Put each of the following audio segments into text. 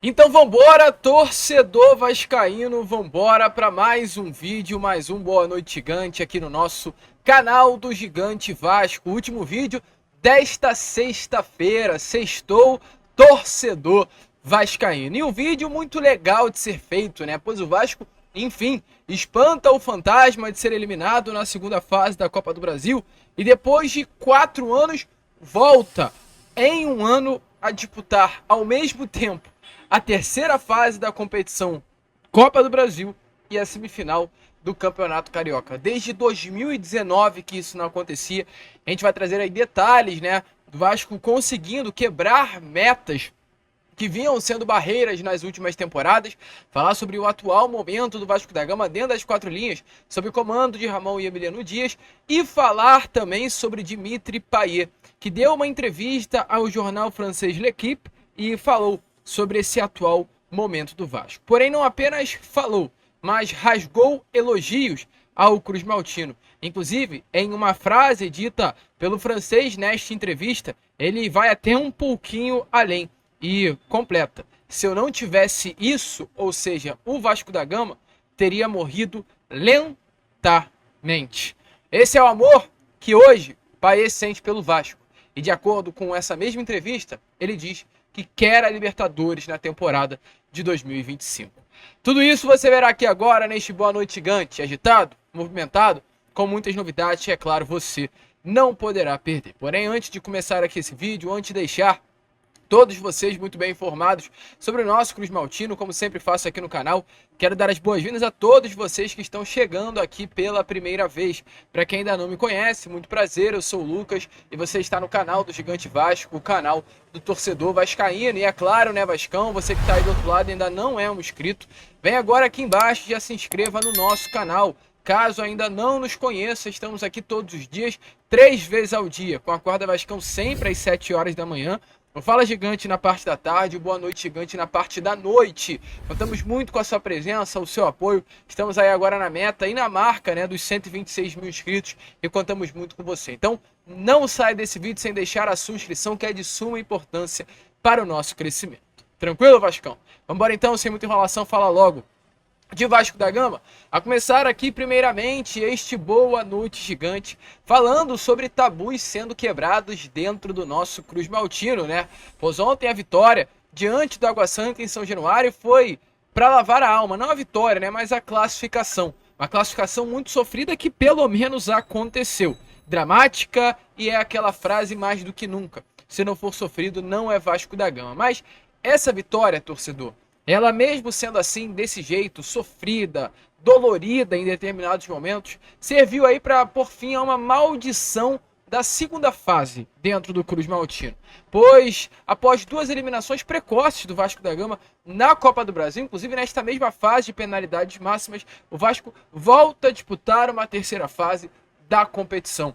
Então vambora, torcedor vascaíno, vambora para mais um vídeo, mais um Boa Noite Gigante aqui no nosso canal do Gigante Vasco. O último vídeo desta sexta-feira, sextou, torcedor vascaíno. E um vídeo muito legal de ser feito, né? Pois o Vasco, enfim, espanta o fantasma de ser eliminado na segunda fase da Copa do Brasil e depois de 4 anos volta em um ano a disputar ao mesmo tempo a terceira fase da competição Copa do Brasil e a semifinal do Campeonato Carioca. Desde 2019 que isso não acontecia. A gente vai trazer aí detalhes, né, do Vasco conseguindo quebrar metas que vinham sendo barreiras nas últimas temporadas, falar sobre o atual momento do Vasco da Gama dentro das quatro linhas, sob o comando de Ramon e Emiliano Dias, e falar também sobre Dimitri Payet, que deu uma entrevista ao jornal francês L'Équipe e falou sobre esse atual momento do Vasco. Porém, não apenas falou, mas rasgou elogios ao Cruz Maltino. Inclusive, em uma frase dita pelo francês nesta entrevista, ele vai até um pouquinho além e completa: se eu não tivesse isso, ou seja, o Vasco da Gama, teria morrido lentamente. Esse é o amor que hoje Payet sente pelo Vasco. E de acordo com essa mesma entrevista, ele diz que quer a Libertadores na temporada de 2025. Tudo isso você verá aqui agora neste Boa Noite Gigante, agitado, movimentado, com muitas novidades, e é claro, você não poderá perder. Porém, antes de começar aqui esse vídeo, antes de deixar todos vocês muito bem informados sobre o nosso Cruz Maltino, como sempre faço aqui no canal, quero dar as boas-vindas a todos vocês que estão chegando aqui pela primeira vez. Para quem ainda não me conhece, muito prazer, eu sou o Lucas e você está no canal do Gigante Vasco, o canal do torcedor vascaíno. E é claro, né, Vascão, você que está aí do outro lado e ainda não é um inscrito, vem agora aqui embaixo e já se inscreva no nosso canal. Caso ainda não nos conheça, estamos aqui todos os dias, 3 vezes ao dia, com a Acorda Vascão sempre às 7 horas da manhã. O Fala Gigante na parte da tarde, o Boa Noite Gigante na parte da noite. Contamos muito com a sua presença, o seu apoio. Estamos aí agora na meta e na marca, né, dos 126 mil inscritos e contamos muito com você. Então, não sai desse vídeo sem deixar a sua inscrição, que é de suma importância para o nosso crescimento. Tranquilo, Vascão? Vamos embora então, sem muita enrolação, fala logo de Vasco da Gama, a começar aqui primeiramente este Boa Noite Gigante, falando sobre tabus sendo quebrados dentro do nosso Cruz Maltino, né? Pois ontem a vitória diante do Água Santa em São Januário foi para lavar a alma, não a vitória, né, mas a classificação. Uma classificação muito sofrida que pelo menos aconteceu. Dramática e é aquela frase mais do que nunca: se não for sofrido, não é Vasco da Gama. Mas essa vitória, torcedor, ela mesmo sendo assim, desse jeito, sofrida, dolorida em determinados momentos, serviu aí para pôr fim a uma maldição da segunda fase dentro do Cruz Maltino. Pois, após 2 eliminações precoces do Vasco da Gama na Copa do Brasil, inclusive nesta mesma fase de penalidades máximas, o Vasco volta a disputar uma terceira fase da competição.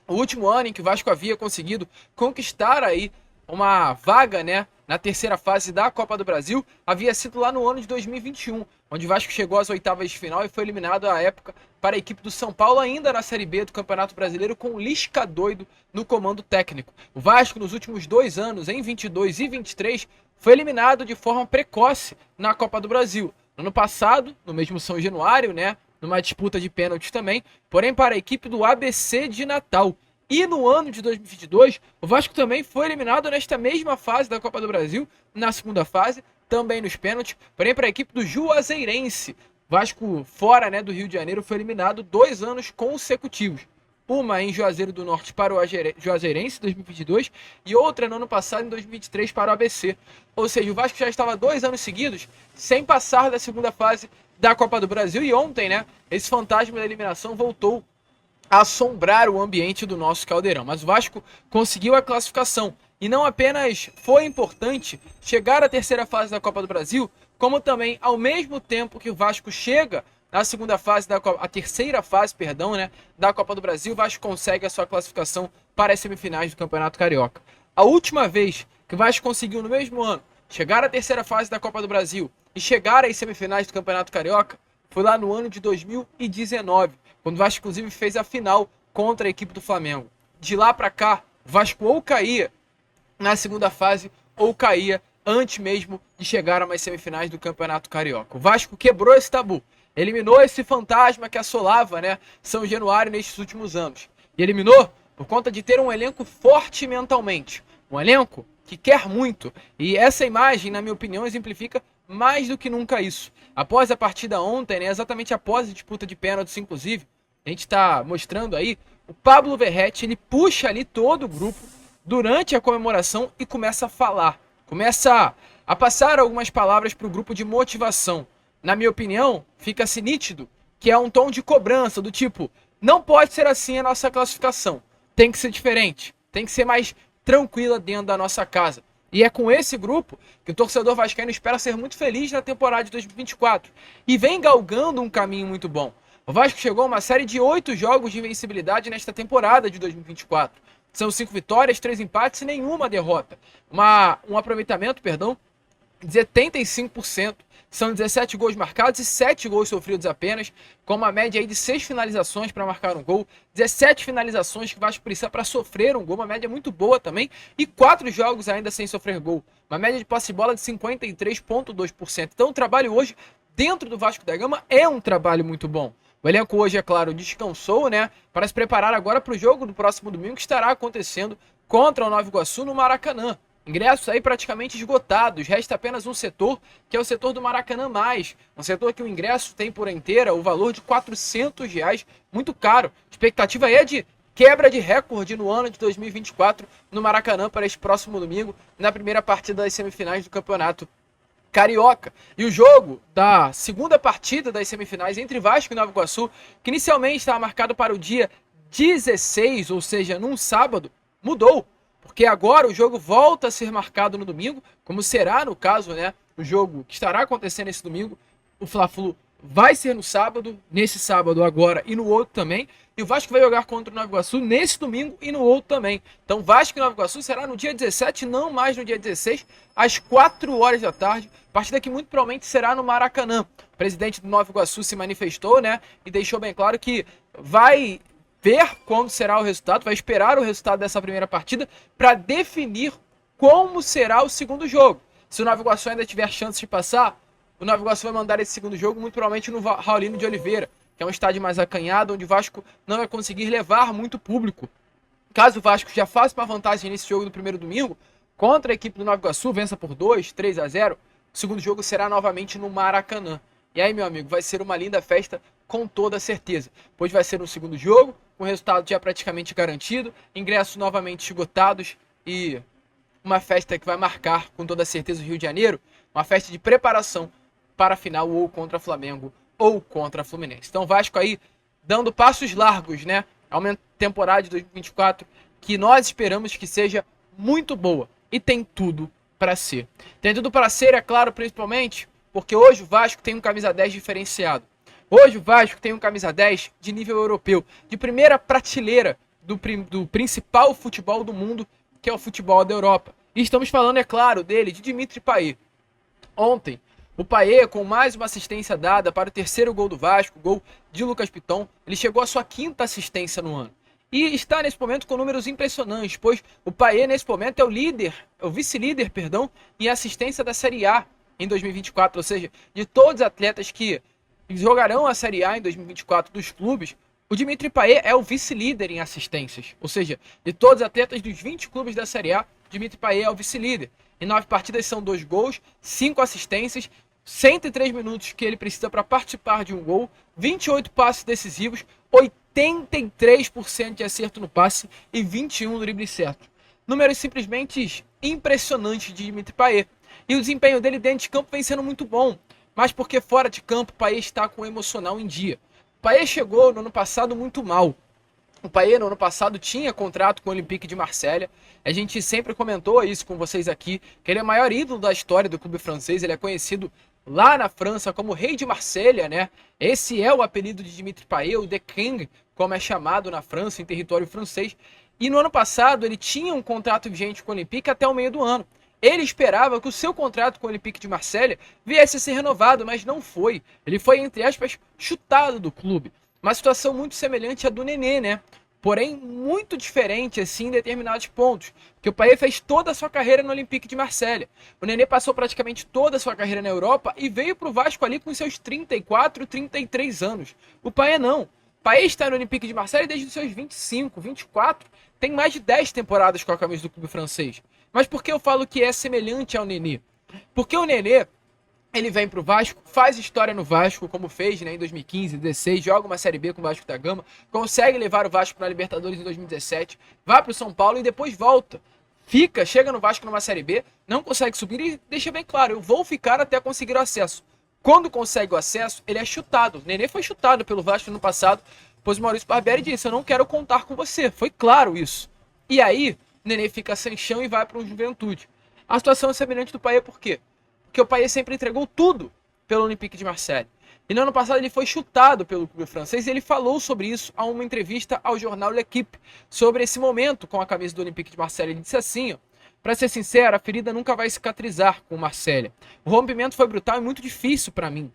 O último ano em que o Vasco havia conseguido conquistar aí uma vaga, né, na terceira fase da Copa do Brasil, havia sido lá no ano de 2021, onde o Vasco chegou às oitavas de final e foi eliminado à época para a equipe do São Paulo, ainda na Série B do Campeonato Brasileiro, com o Lisca doido no comando técnico. O Vasco, nos últimos 2 anos, em 22 e 23, foi eliminado de forma precoce na Copa do Brasil. No ano passado, no mesmo São Januário, né, numa disputa de pênaltis também, porém para a equipe do ABC de Natal. E no ano de 2022, o Vasco também foi eliminado nesta mesma fase da Copa do Brasil, na segunda fase, também nos pênaltis, porém para a equipe do Juazeirense. Vasco, fora, né, do Rio de Janeiro, foi eliminado 2 anos consecutivos. Uma em Juazeiro do Norte para o Juazeirense, em 2022, e outra no ano passado, em 2023, para o ABC. Ou seja, o Vasco já estava 2 anos seguidos sem passar da segunda fase da Copa do Brasil, e ontem, né, esse fantasma da eliminação voltou assombrar o ambiente do nosso Caldeirão. Mas o Vasco conseguiu a classificação e não apenas foi importante chegar à terceira fase da Copa do Brasil, como também, ao mesmo tempo que o Vasco chega na segunda fase a terceira fase, perdão, né, da Copa do Brasil, o Vasco consegue a sua classificação para as semifinais do Campeonato Carioca. A última vez que o Vasco conseguiu no mesmo ano chegar à terceira fase da Copa do Brasil e chegar às semifinais do Campeonato Carioca foi lá no ano de 2019, quando o Vasco inclusive fez a final contra a equipe do Flamengo. De lá para cá, o Vasco ou caía na segunda fase ou caía antes mesmo de chegar a umas semifinais do Campeonato Carioca. O Vasco quebrou esse tabu, eliminou esse fantasma que assolava, né, São Januário nestes últimos anos. E eliminou por conta de ter um elenco forte mentalmente, um elenco que quer muito. E essa imagem, na minha opinião, exemplifica mais do que nunca isso. Após a partida ontem, né, exatamente após a disputa de pênaltis, inclusive, a gente está mostrando aí, o Pablo Verratti, ele puxa ali todo o grupo durante a comemoração e começa a falar. Começa a passar algumas palavras para o grupo de motivação. Na minha opinião, fica-se nítido que é um tom de cobrança, do tipo, não pode ser assim a nossa classificação. Tem que ser diferente, tem que ser mais tranquila dentro da nossa casa. E é com esse grupo que o torcedor vascaíno espera ser muito feliz na temporada de 2024. E vem galgando um caminho muito bom. O Vasco chegou a uma série de 8 jogos de invencibilidade nesta temporada de 2024. São 5 vitórias, 3 empates e nenhuma derrota. Um aproveitamento, de 75%. São 17 gols marcados e 7 gols sofridos apenas, com uma média aí de 6 finalizações para marcar um gol, 17 finalizações que o Vasco precisa para sofrer um gol, uma média muito boa também, e 4 jogos ainda sem sofrer gol, uma média de posse de bola de 53,2%. Então o trabalho hoje dentro do Vasco da Gama é um trabalho muito bom. O elenco hoje, é claro, descansou, né, para se preparar agora para o jogo do próximo domingo que estará acontecendo contra o Nova Iguaçu no Maracanã. Ingressos aí praticamente esgotados, resta apenas um setor, que é o setor do Maracanã+, um setor que o ingresso tem por inteira o valor de R$400, muito caro. A expectativa é de quebra de recorde no ano de 2024 no Maracanã para este próximo domingo, na primeira partida das semifinais do Campeonato Carioca. E o jogo da segunda partida das semifinais entre Vasco e Nova Iguaçu, que inicialmente estava marcado para o dia 16, ou seja, num sábado, mudou. Porque agora o jogo volta a ser marcado no domingo, como será no caso, né, o jogo que estará acontecendo esse domingo. O Fla-Flu vai ser no sábado, nesse sábado agora e no outro também. E o Vasco vai jogar contra o Nova Iguaçu nesse domingo e no outro também. Então Vasco e Nova Iguaçu será no dia 17, não mais no dia 16, às 4 horas da tarde. Partida que muito provavelmente será no Maracanã. O presidente do Nova Iguaçu se manifestou, né, e deixou bem claro que vai ver quando será o resultado, vai esperar o resultado dessa primeira partida para definir como será o segundo jogo. Se o Nova Iguaçu ainda tiver chance de passar, o Nova Iguaçu vai mandar esse segundo jogo muito provavelmente no Raulino de Oliveira, que é um estádio mais acanhado, onde o Vasco não vai conseguir levar muito público. Caso o Vasco já faça uma vantagem nesse jogo do primeiro domingo, contra a equipe do Nova Iguaçu, vença por 2-3-0, o segundo jogo será novamente no Maracanã. E aí, meu amigo, vai ser uma linda festa com toda certeza, pois vai ser um segundo jogo, com o resultado já praticamente garantido, ingressos novamente esgotados e uma festa que vai marcar com toda certeza o Rio de Janeiro, uma festa de preparação para a final ou contra o Flamengo ou contra a Fluminense. Então Vasco aí dando passos largos, né, a uma temporada de 2024 que nós esperamos que seja muito boa e tem tudo para ser. Tem tudo para ser, é claro, principalmente porque hoje o Vasco tem um camisa 10 diferenciado. Hoje o Vasco tem um camisa 10 de nível europeu, de primeira prateleira do principal futebol do mundo, que é o futebol da Europa. E estamos falando, é claro, dele, de Dimitri Payet. Ontem, o Payet, com mais uma assistência dada para o terceiro gol do Vasco, gol de Lucas Piton, ele chegou à sua 5ª assistência no ano. E está nesse momento com números impressionantes, pois o Payet nesse momento é o vice-líder, em assistência da Série A em 2024, ou seja, de todos os atletas que jogarão a Série A em 2024 dos clubes, o Dimitri Payet é o vice-líder em assistências. Ou seja, de todos os atletas dos 20 clubes da Série A, Dimitri Payet é o vice-líder. Em 9 partidas são 2 gols, 5 assistências, 103 minutos que ele precisa para participar de um gol, 28 passes decisivos, 83% de acerto no passe e 21 dribles certos. Números simplesmente impressionantes de Dimitri Payet. E o desempenho dele dentro de campo vem sendo muito bom. Mas porque fora de campo o Payet está com o emocional em dia. O Payet chegou no ano passado muito mal. O Payet no ano passado tinha contrato com o Olympique de Marselha. A gente sempre comentou isso com vocês aqui, que ele é o maior ídolo da história do clube francês. Ele é conhecido lá na França como Rei de Marselha, né? Esse é o apelido de Dimitri Payet, o The King, como é chamado na França, em território francês. E no ano passado ele tinha um contrato vigente com o Olympique até o meio do ano. Ele esperava que o seu contrato com o Olympique de Marselha viesse a ser renovado, mas não foi. Ele foi, entre aspas, chutado do clube. Uma situação muito semelhante à do Nenê, né? porém muito diferente assim em determinados pontos, porque o Payet fez toda a sua carreira no Olympique de Marselha. O Nenê passou praticamente toda a sua carreira na Europa e veio para o Vasco ali com seus 34, 33 anos. O Payet não. O Payet está no Olympique de Marselha desde os seus 25, 24, tem mais de 10 temporadas com a camisa do clube francês. Mas por que eu falo que é semelhante ao Nenê? Porque o Nenê, ele vem pro Vasco, faz história no Vasco, como fez, né, em 2015, 2016, joga uma Série B com o Vasco da Gama, consegue levar o Vasco para a Libertadores em 2017, vai pro São Paulo e depois volta. Chega no Vasco numa Série B, não consegue subir e deixa bem claro, eu vou ficar até conseguir o acesso. Quando consegue o acesso, ele é chutado. O Nenê foi chutado pelo Vasco no passado, pois o Maurício Barbieri disse, eu não quero contar com você. Foi claro isso. E aí, o Nenê fica sem chão e vai para o Juventude. A situação é semelhante do Payet por quê? Porque o Payet sempre entregou tudo pelo Olympique de Marseille. E no ano passado ele foi chutado pelo clube francês e ele falou sobre isso a uma entrevista ao jornal L'Equipe, sobre esse momento com a camisa do Olympique de Marseille. Ele disse assim, ó, para ser sincero, a ferida nunca vai cicatrizar com o Marseille. O rompimento foi brutal e muito difícil para mim.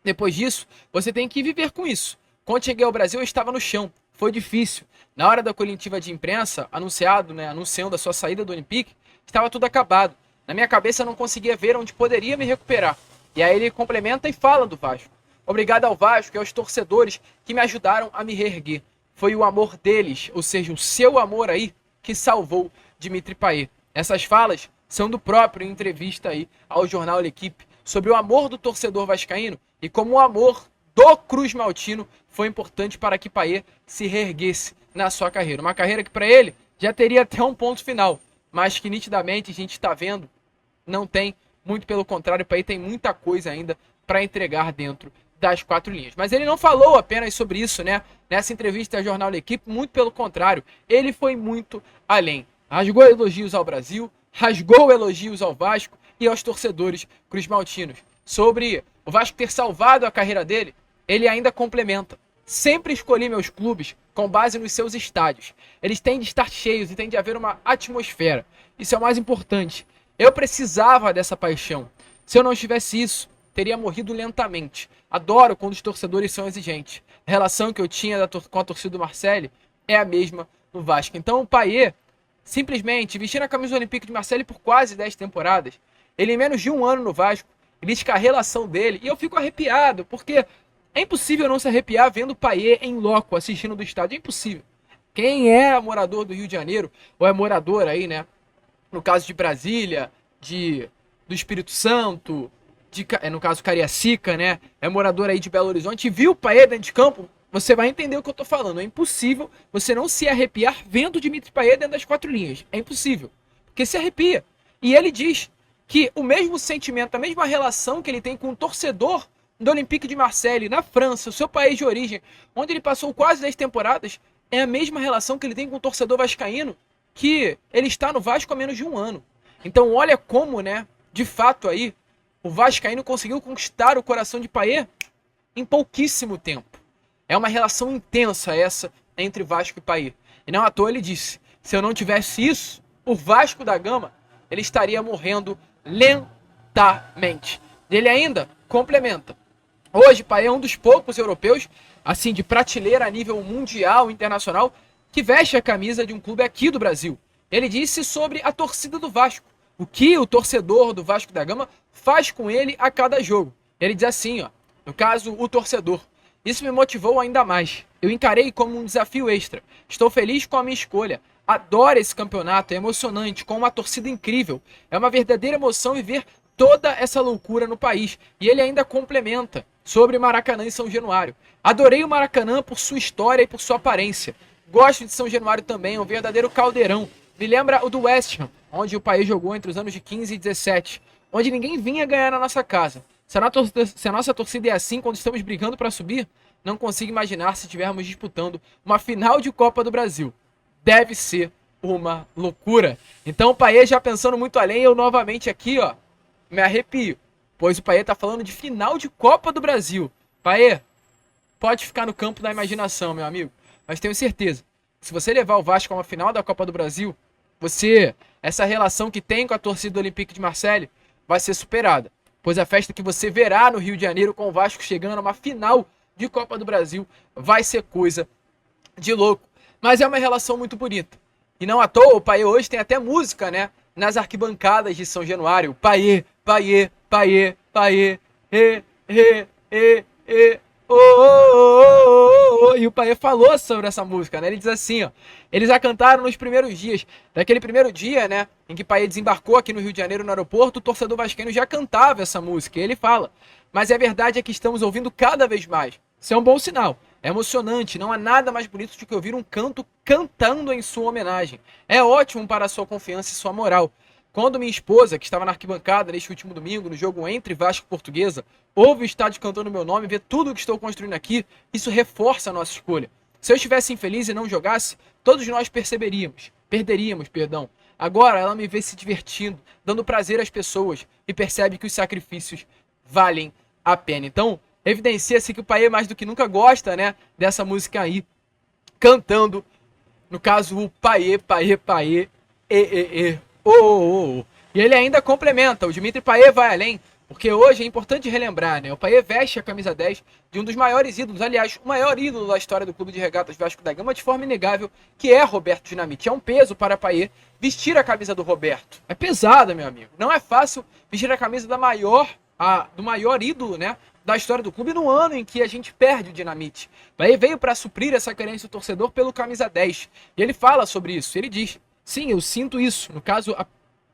Depois disso, você tem que viver com isso. Quando cheguei ao Brasil, eu estava no chão. Foi difícil. Na hora da coletiva de imprensa, anunciando a sua saída do Olympique, estava tudo acabado. Na minha cabeça eu não conseguia ver onde poderia me recuperar. E aí ele complementa e fala do Vasco. Obrigado ao Vasco e aos torcedores que me ajudaram a me reerguer. Foi o amor deles, ou seja, o seu amor aí, que salvou Dimitri Payet. Essas falas são do próprio em entrevista aí ao jornal L'Equipe sobre o amor do torcedor vascaíno e como o amor do Cruz Maltino foi importante para que Payet se reerguesse na sua carreira. Uma carreira que para ele já teria até um ponto final, mas que nitidamente a gente está vendo não tem, muito pelo contrário, o Payet tem muita coisa ainda para entregar dentro das quatro linhas. Mas ele não falou apenas sobre isso, né? Nessa entrevista ao jornal L'Equipe, muito pelo contrário, ele foi muito além. Rasgou elogios ao Brasil, rasgou elogios ao Vasco e aos torcedores cruzmaltinos. Sobre o Vasco ter salvado a carreira dele, ele ainda complementa. Sempre escolhi meus clubes com base nos seus estádios. Eles têm de estar cheios e tem de haver uma atmosfera. Isso é o mais importante. Eu precisava dessa paixão. Se eu não tivesse isso, teria morrido lentamente. Adoro quando os torcedores são exigentes. A relação que eu tinha com a torcida do Marseille é a mesma no Vasco. Então o Payet, simplesmente, vestindo a camisa do Olympique de Marseille por quase 10 temporadas, ele em menos de um ano no Vasco, ele diz que a relação dele, e eu fico arrepiado, porque é impossível não se arrepiar vendo o Payet em loco, assistindo do estádio, é impossível. Quem é morador do Rio de Janeiro, ou é morador aí, né, no caso de Brasília, do Espírito Santo, no caso Cariacica, né, é morador aí de Belo Horizonte, e viu o Payet dentro de campo, você vai entender o que eu tô falando. É impossível você não se arrepiar vendo o Dimitri Payet dentro das quatro linhas. É impossível, porque se arrepia. E ele diz que o mesmo sentimento, a mesma relação que ele tem com o torcedor do Olympique de Marseille, na França, o seu país de origem, onde ele passou quase 10 temporadas, é a mesma relação que ele tem com o torcedor vascaíno, que ele está no Vasco há menos de um ano. Então olha como, né, de fato aí, o vascaíno conseguiu conquistar o coração de Payet em pouquíssimo tempo. É uma relação intensa essa entre Vasco e Payet. E não à toa ele disse, se eu não tivesse isso, o Vasco da Gama, ele estaria morrendo lentamente. Ele ainda complementa. Hoje, Payet é um dos poucos europeus, assim, de prateleira a nível mundial, internacional, que veste a camisa de um clube aqui do Brasil. Ele disse sobre a torcida do Vasco, o que o torcedor do Vasco da Gama faz com ele a cada jogo. Ele diz assim, ó, no caso, o torcedor. Isso me motivou ainda mais. Eu encarei como um desafio extra. Estou feliz com a minha escolha. Adoro esse campeonato, é emocionante, com uma torcida incrível. É uma verdadeira emoção viver toda essa loucura no país. E ele ainda complementa sobre Maracanã e São Januário. Adorei o Maracanã por sua história e por sua aparência. Gosto de São Januário também, é um verdadeiro caldeirão. Me lembra o do West Ham, onde o país jogou entre os anos de 15 e 17, onde ninguém vinha ganhar na nossa casa. Se a nossa torcida é assim quando estamos brigando para subir, não consigo imaginar se estivermos disputando uma final de Copa do Brasil. Deve ser uma loucura. Então o Payet já pensando muito além, eu novamente aqui, ó, me arrepio. Pois o Payet tá falando de final de Copa do Brasil. Payet, pode ficar no campo da imaginação, meu amigo. Mas tenho certeza, se você levar o Vasco a uma final da Copa do Brasil, essa relação que tem com a torcida do Olympique de Marseille vai ser superada. Pois a festa que você verá no Rio de Janeiro com o Vasco chegando a uma final de Copa do Brasil vai ser coisa de louco. Mas é uma relação muito bonita. E não à toa, o Payet hoje tem até música, né? Nas arquibancadas de São Januário. Payet, Payet, Payet, Payet, oh, oh, oh, oh. E o Payet falou sobre essa música, né? Ele diz assim, ó. Eles a cantaram nos primeiros dias. Daquele primeiro dia, né? Em que Payet desembarcou aqui no Rio de Janeiro, no aeroporto, o torcedor vascaíno já cantava essa música. E ele fala. Mas a verdade é que estamos ouvindo cada vez mais. Isso é um bom sinal. É emocionante. Não há nada mais bonito do que ouvir um canto cantando em sua homenagem. É ótimo para a sua confiança e sua moral. Quando minha esposa, que estava na arquibancada neste último domingo, no jogo entre Vasco e Portuguesa, ouve o estádio cantando meu nome, vê tudo o que estou construindo aqui, isso reforça a nossa escolha. Se eu estivesse infeliz e não jogasse, todos nós perderíamos. Agora ela me vê se divertindo, dando prazer às pessoas e percebe que os sacrifícios valem a pena. Então, evidencia-se que o Payet mais do que nunca gosta, né, dessa música aí, cantando, no caso, o Payet, oh. E ele ainda complementa, o Dimitri Payet vai além, porque hoje é importante relembrar, né? O Payet veste a camisa 10 de um dos maiores ídolos, aliás, o maior ídolo da história do Clube de Regatas Vasco da Gama, de forma inegável, que é Roberto Dinamite. É um peso para Payet vestir a camisa do Roberto. É pesada, meu amigo. Não é fácil vestir a camisa do maior ídolo, né, da história do clube no ano em que a gente perde o Dinamite. Payet veio para suprir essa carência do torcedor pelo camisa 10. E ele fala sobre isso. Ele diz: sim, eu sinto isso. No caso, a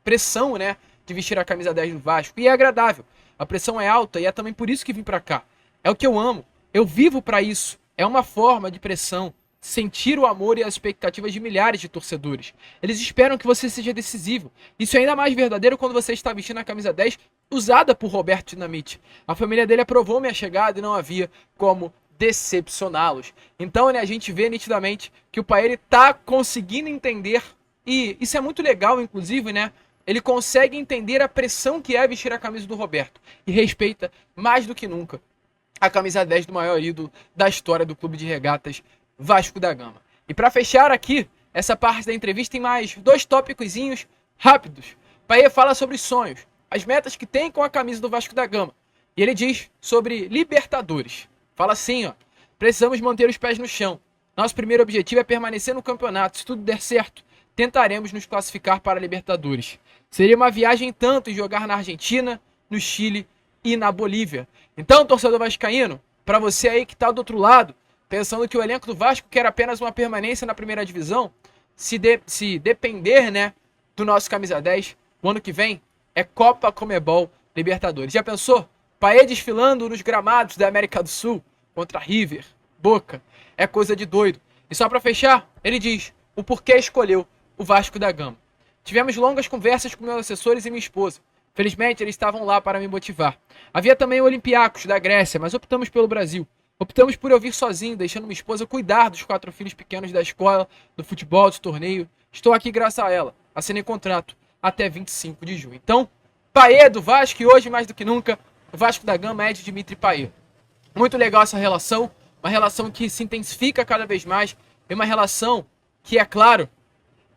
pressão, né, de vestir a camisa 10 do Vasco. E é agradável. A pressão é alta e é também por isso que vim pra cá. É o que eu amo. Eu vivo pra isso. É uma forma de pressão. Sentir o amor e as expectativas de milhares de torcedores. Eles esperam que você seja decisivo. Isso é ainda mais verdadeiro quando você está vestindo a camisa 10 usada por Roberto Dinamite. A família dele aprovou minha chegada e não havia como decepcioná-los. Então, né, a gente vê nitidamente que o Payet tá conseguindo entender, e isso é muito legal, inclusive, né? Ele consegue entender a pressão que é vestir a camisa do Roberto e respeita mais do que nunca a camisa 10 do maior ídolo da história do Clube de Regatas Vasco da Gama. E para fechar aqui essa parte da entrevista, tem mais 2 tópicozinhos rápidos. Payet fala sobre sonhos, as metas que tem com a camisa do Vasco da Gama. E ele diz sobre Libertadores. Fala assim, ó: precisamos manter os pés no chão. Nosso primeiro objetivo é permanecer no campeonato. Se tudo der certo, tentaremos nos classificar para a Libertadores. Seria uma viagem tanto em jogar na Argentina, no Chile e na Bolívia. Então, torcedor vascaíno, para você aí que está do outro lado, pensando que o elenco do Vasco quer apenas uma permanência na primeira divisão, se depender, né, do nosso camisa 10, o ano que vem é Copa Conmebol Libertadores. Já pensou? Payet desfilando nos gramados da América do Sul contra River, Boca, é coisa de doido. E só para fechar, ele diz o porquê escolheu o Vasco da Gama. Tivemos longas conversas com meus assessores e minha esposa. Felizmente, eles estavam lá para me motivar. Havia também o Olympiacos, da Grécia, mas optamos pelo Brasil. Optamos por eu vir sozinho, deixando minha esposa cuidar dos 4 filhos pequenos da escola, do futebol, do torneio. Estou aqui graças a ela. Assinei contrato até 25 de junho. Então, Payet do Vasco, e hoje, mais do que nunca, o Vasco da Gama é de Dimitri Payet. Muito legal essa relação, uma relação que se intensifica cada vez mais, e uma relação que, é claro,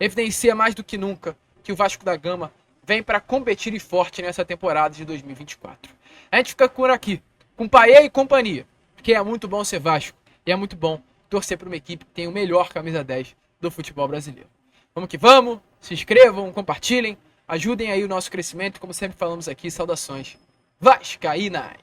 evidencia mais do que nunca que o Vasco da Gama vem para competir e forte nessa temporada de 2024. A gente fica por aqui, com Payet e companhia, porque é muito bom ser Vasco e é muito bom torcer para uma equipe que tem o melhor camisa 10 do futebol brasileiro. Vamos que vamos, se inscrevam, compartilhem, ajudem aí o nosso crescimento, como sempre falamos aqui, saudações vascaínas!